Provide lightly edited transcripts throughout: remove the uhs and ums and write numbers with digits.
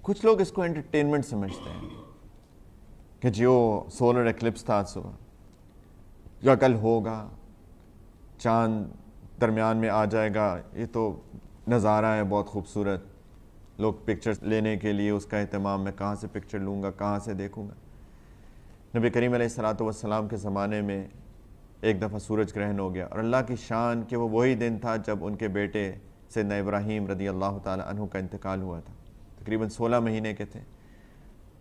کچھ لوگ اس کو انٹرٹینمنٹ سمجھتے ہیں کہ جو سولر ایکلپس تھا صبح یا کل ہوگا، چاند درمیان میں آ جائے گا، یہ تو نظارہ ہے بہت خوبصورت، لوگ پکچر لینے کے لیے اس کا اہتمام، میں کہاں سے پکچر لوں گا، کہاں سے دیکھوں گا۔ نبی کریم علیہ السلام کے زمانے میں ایک دفعہ سورج گرہن ہو گیا، اور اللہ کی شان کہ وہ وہی دن تھا جب ان کے بیٹے سیدنا ابراہیم رضی اللہ تعالی عنہ کا انتقال ہوا تھا، تقریباً 16 مہینے کے تھے،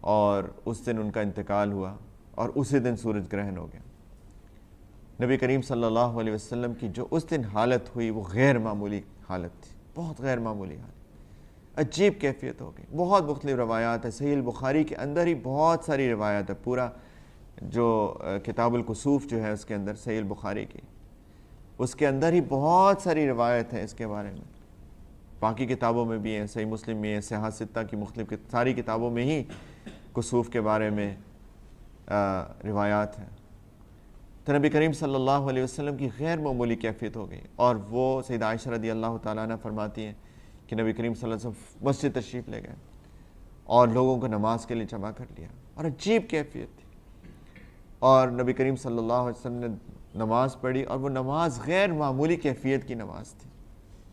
اور اس دن ان کا انتقال ہوا اور اسی دن سورج گرہن ہو گیا۔ نبی کریم صلی اللہ علیہ وسلم کی جو اس دن حالت ہوئی وہ غیر معمولی حالت تھی، بہت غیر معمولی حالت، عجیب کیفیت ہو گئی۔ بہت مختلف روایات ہیں، صحیح البخاری کے اندر ہی بہت ساری روایات ہے، پورا جو کتاب الکسوف جو ہے اس کے اندر صحیح البخاری کی، اس کے اندر ہی بہت ساری روایت ہیں اس کے بارے میں، باقی کتابوں میں بھی ہیں، صحیح مسلم میں ہیں، صحاح ستہ کی مختلف ساری کتابوں میں ہی کسوف کے بارے میں روایات ہیں۔ تو نبی کریم صلی اللہ علیہ وسلم کی غیر معمولی کیفیت ہو گئی، اور وہ سیدہ عائشہ رضی اللہ تعالیٰ عنہ فرماتی ہیں کہ نبی کریم صلی اللہ علیہ وسلم مسجد تشریف لے گئے اور لوگوں کو نماز کے لیے جمع کر لیا، اور عجیب کیفیت تھی، اور نبی کریم صلی اللہ علیہ وسلم نے نماز پڑھی، اور وہ نماز غیر معمولی کیفیت کی نماز تھی،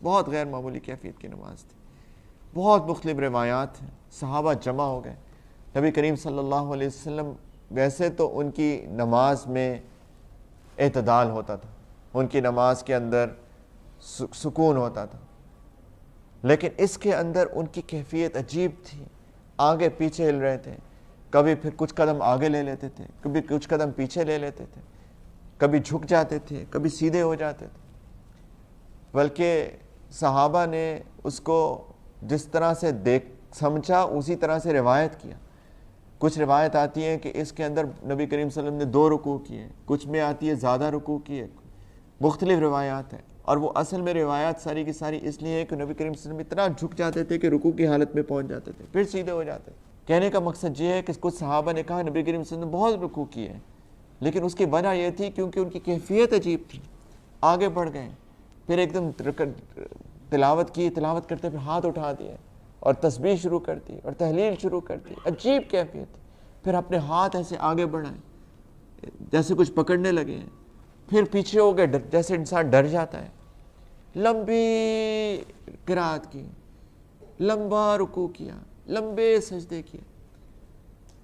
بہت غیر معمولی کیفیت کی نماز تھی۔ بہت مختلف روایات ہیں، صحابہ جمع ہو گئے۔ نبی کریم صلی اللہ علیہ وسلم ویسے تو ان کی نماز میں اعتدال ہوتا تھا، ان کی نماز کے اندر سکون ہوتا تھا، لیکن اس کے اندر ان کی کیفیت عجیب تھی، آگے پیچھے ہل رہے تھے، کبھی پھر کچھ قدم آگے لے لیتے تھے، کبھی کچھ قدم پیچھے لے لیتے تھے، کبھی جھک جاتے تھے، کبھی سیدھے ہو جاتے تھے، بلکہ صحابہ نے اس کو جس طرح سے سمجھا اسی طرح سے روایت کیا۔ کچھ روایت آتی ہے کہ اس کے اندر نبی کریم صلی اللہ علیہ وسلم نے 2 رکوع کیے، کچھ میں آتی ہے زیادہ رکوع کیے، مختلف روایات ہیں، اور وہ اصل میں روایات ساری کی ساری اس لیے ہے کہ نبی کریم صلی اللہ علیہ وسلم اتنا جھک جاتے تھے کہ رکوع کی حالت میں پہنچ جاتے تھے، پھر سیدھے ہو جاتے تھے۔ کہنے کا مقصد یہ ہے کہ کچھ صحابہ نے کہا نبی کریم صلی اللہ علیہ وسلم نے بہت رکوع کیے، لیکن اس کی وجہ یہ تھی کیونکہ ان کی کیفیت عجیب تھی، آگے بڑھ گئے، پھر ایک دم تلاوت کی، تلاوت کرتے پھر ہاتھ اٹھا دیے اور تسبیح شروع کر دی اور تحلیل شروع کر دی، عجیب کیفیت، پھر اپنے ہاتھ ایسے آگے بڑھائیں جیسے کچھ پکڑنے لگے ہیں، پھر پیچھے ہو گئے جیسے انسان ڈر جاتا ہے، لمبی قرات کی، لمبا رکوع کیا، لمبے سجدے کیے،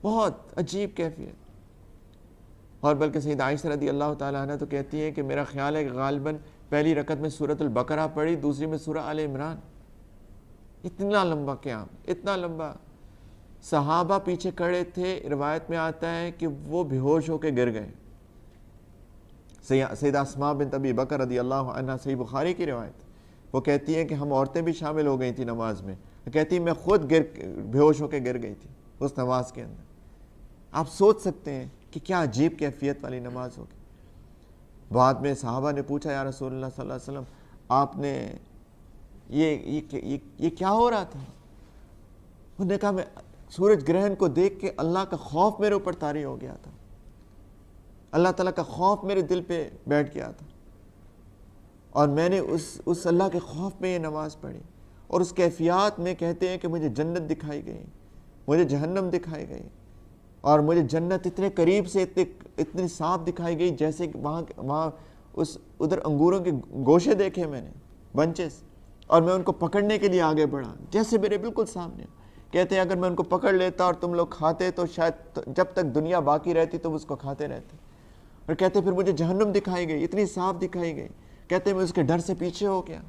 بہت عجیب کیفیت۔ اور بلکہ سیدہ عائشہ رضی اللہ تعالیٰ عنہ تو کہتی ہے کہ میرا خیال ہے کہ غالباً پہلی رکعت میں سورۃ البقرہ پڑھی، دوسری میں سورہ آل عمران، اتنا لمبا قیام، اتنا لمبا۔ صحابہ پیچھے کھڑے تھے، روایت میں آتا ہے کہ وہ بے ہوش ہو کے گر گئے۔ سیدہ اسماء بنت ابی بکر رضی اللہ عنہ، صحیح بخاری کی روایت، وہ کہتی ہیں کہ ہم عورتیں بھی شامل ہو گئی تھی نماز میں، کہتی میں خود بے ہوش ہو کے گر گئی تھی اس نماز کے اندر۔ آپ سوچ سکتے ہیں کہ کیا عجیب کیفیت والی نماز ہوگی۔ بعد میں صحابہ نے پوچھا یا رسول اللہ صلی اللہ علیہ وسلم، آپ نے یہ کیا ہو رہا تھا؟ انہوں نے کہا میں سورج گرہن کو دیکھ کے اللہ کا خوف میرے اوپر طاری ہو گیا تھا، اللہ تعالیٰ کا خوف میرے دل پہ بیٹھ گیا تھا، اور میں نے اس اللہ کے خوف میں یہ نماز پڑھی، اور اس کیفیات میں کہتے ہیں کہ مجھے جنت دکھائی گئی، مجھے جہنم دکھائی گئی، اور مجھے جنت اتنے قریب سے اتنی صاف دکھائی گئی جیسے کہ وہاں ادھر انگوروں کے گوشے دیکھے میں نے، بنچز، اور میں ان کو پکڑنے کے لیے آگے بڑھا جیسے میرے بالکل سامنے۔ کہتے ہیں اگر میں ان کو پکڑ لیتا اور تم لوگ کھاتے تو شاید جب تک دنیا باقی رہتی تم اس کو کھاتے رہتے۔ اور کہتے پھر مجھے جہنم دکھائی گئی، اتنی صاف دکھائی گئی، کہتے میں اس کے ڈر سے پیچھے ہو گیا،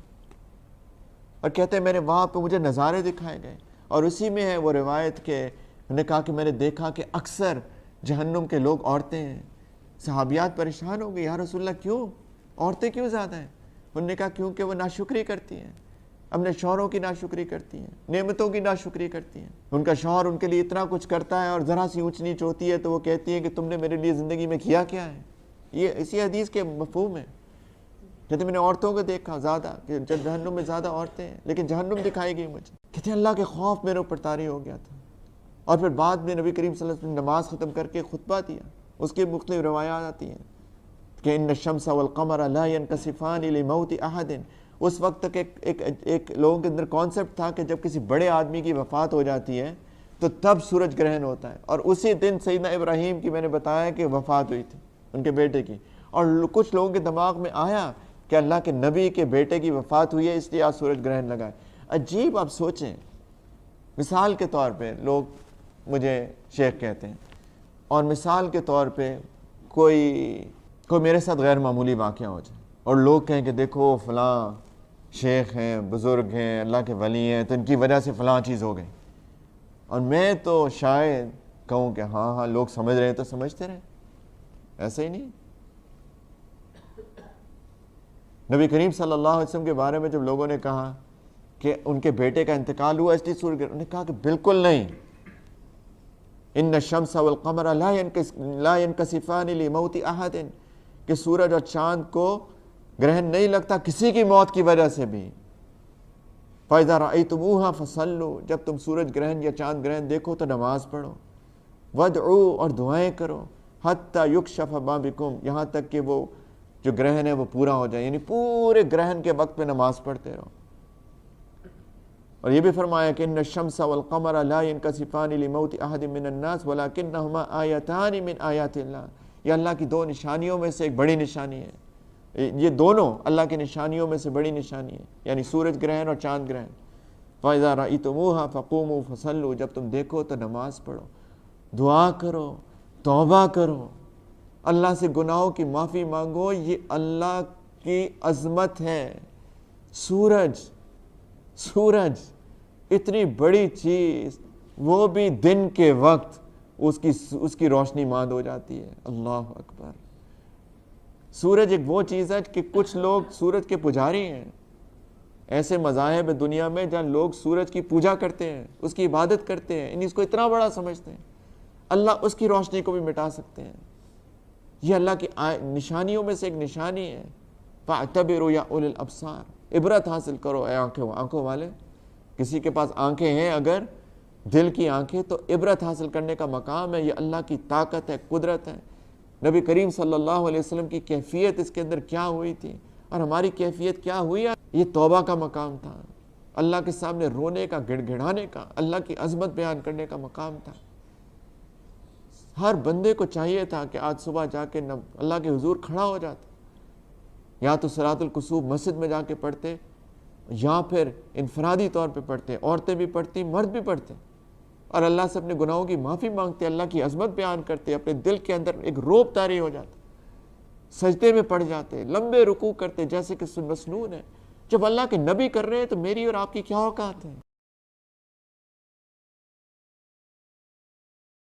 اور کہتے میں نے وہاں پہ مجھے نظارے دکھائے گئے، اور اسی میں ہے وہ روایت کہ انہوں نے کہا کہ میں نے دیکھا کہ اکثر جہنم کے لوگ عورتیں ہیں۔ صحابیات پریشان ہو گئی، یا رسول اللہ کیوں، عورتیں کیوں زیادہ ہیں؟ انہوں نے کہا کیونکہ وہ ناشکری کرتی ہیں، اپنے شوہروں کی ناشکری کرتی ہیں، نعمتوں کی ناشکری کرتی ہیں، ان کا شوہر ان کے لیے اتنا کچھ کرتا ہے اور ذرا سی اونچ نیچ ہوتی ہے تو وہ کہتی ہیں کہ تم نے میرے لیے زندگی میں کیا کیا ہے۔ یہ اسی حدیث کے مفہوم ہے، کہتے میں نے عورتوں کو دیکھا زیادہ، کہ جہنم میں زیادہ عورتیں ہیں، لیکن جہنم دکھائی گئی مجھے، کہتے ہیں اللہ کے خوف میرے اوپر طاری ہو گیا تھا۔ اور پھر بعد میں نبی کریم صلی اللہ علیہ وسلم نے نماز ختم کر کے خطبہ دیا، اس کی مختلف روایات آتی ہیں کہ ان الشمس والقمر لا ينکسفان لموت احد۔ اس وقت تک ایک لوگوں کے اندر کانسیپٹ تھا کہ جب کسی بڑے آدمی کی وفات ہو جاتی ہے تو تب سورج گرہن ہوتا ہے. اور اسی دن سیدنا ابراہیم کی میں نے بتایا کہ وفات ہوئی تھی ان کے بیٹے کی, اور کچھ لوگوں کے دماغ میں آیا کہ اللہ کے نبی کے بیٹے کی وفات ہوئی ہے اس لیے آج سورج گرہن لگا ہے. عجیب, آپ سوچیں, مثال کے طور پہ لوگ مجھے شیخ کہتے ہیں, اور مثال کے طور پہ کوئی میرے ساتھ غیر معمولی واقعہ ہو جائے اور لوگ کہیں کہ دیکھو فلاں شیخ ہیں, بزرگ ہیں, اللہ کے ولی ہیں, تو ان کی وجہ سے فلاں چیز ہو گئی, اور میں تو شاید کہوں کہ ہاں لوگ سمجھ رہے ہیں تو سمجھتے رہیں. ایسا ہی نہیں. نبی کریم صلی اللہ علیہ وسلم کے بارے میں جب لوگوں نے کہا کہ ان کے بیٹے کا انتقال ہوا اس لیے سورج گرہن, انہوں نے کہا کہ بالکل نہیں. ان الشمس والقمر لا ينکسفان لموت احد, کہ سورج اور چاند کو گرہن نہیں لگتا کسی کی موت کی وجہ سے بھی. فَإِذَا رَأَيْتُمُوهَا فَصَلُّوا, جب تم سورج گرہن یا چاند گرہن دیکھو تو نماز پڑھو. وَادْعُوا, اور دعائیں کرو. حَتَّى يُكْشَفَ مَا بِكُمْ, یہاں تک کہ وہ جو گرہن ہے وہ پورا ہو جائے, یعنی پورے گرہن کے وقت میں نماز پڑھتے رہو. اور یہ بھی فرمایا کہ ان الشمس والقمر لا ينکسفان لموت احد من الناس ولکنہما آیتان من آیات اللہ, یہ اللہ کی دو نشانیوں میں سے ایک بڑی نشانی ہے. یہ دونوں اللہ کی نشانیوں میں سے بڑی نشانی ہے, یعنی سورج گرہن اور چاند گرہن. فَإِذَا رَأَيْتُمُوهَا فَقُومُوا فَصَلُّوا, جب تم دیکھو تو نماز پڑھو, دعا کرو, توبہ کرو, اللہ سے گناہوں کی معافی مانگو. یہ اللہ کی عظمت ہے. سورج اتنی بڑی چیز, وہ بھی دن کے وقت اس کی روشنی ماند ہو جاتی ہے. اللہ اکبر. سورج ایک وہ چیز ہے کہ کچھ لوگ سورج کے پجاری ہیں. ایسے مذاہب دنیا میں جہاں لوگ سورج کی پوجا کرتے ہیں, اس کی عبادت کرتے ہیں, اس کو اتنا بڑا سمجھتے ہیں, اللہ اس کی روشنی کو بھی مٹا سکتے ہیں. یہ اللہ کی نشانیوں میں سے ایک نشانی ہے. فَاعْتَبِرُوا يَا أُولِي الْأَبْصَارِ, عبرت حاصل کرو اے آنکھوں والے. کسی کے پاس آنکھیں ہیں اگر دل کی آنکھیں, تو عبرت حاصل کرنے کا مقام ہے. یہ اللہ کی طاقت ہے, قدرت ہے. نبی کریم صلی اللہ علیہ وسلم کی کیفیت اس کے اندر کیا ہوئی تھی اور ہماری کیفیت کیا ہوئی ہے. یہ توبہ کا مقام تھا, اللہ کے سامنے رونے کا, گڑ گڑانے کا, اللہ کی عظمت بیان کرنے کا مقام تھا. ہر بندے کو چاہیے تھا کہ آج صبح جا کے اللہ کے حضور کھڑا ہو جاتا, یا تو صلاۃ الکسوف مسجد میں جا کے پڑھتے, یا پھر انفرادی طور پہ پڑھتے, عورتیں بھی پڑھتی, مرد بھی پڑھتے, اور اللہ سے اپنے گناہوں کی معافی مانگتے, اللہ کی عظمت بیان کرتے, اپنے دل کے اندر ایک روب طاری ہو جاتا, سجدے میں پڑ جاتے, لمبے رکوع کرتے جیسے کہ مسنون ہے. جب اللہ کے نبی کر رہے ہیں تو میری اور آپ کی کیا اوقات ہے.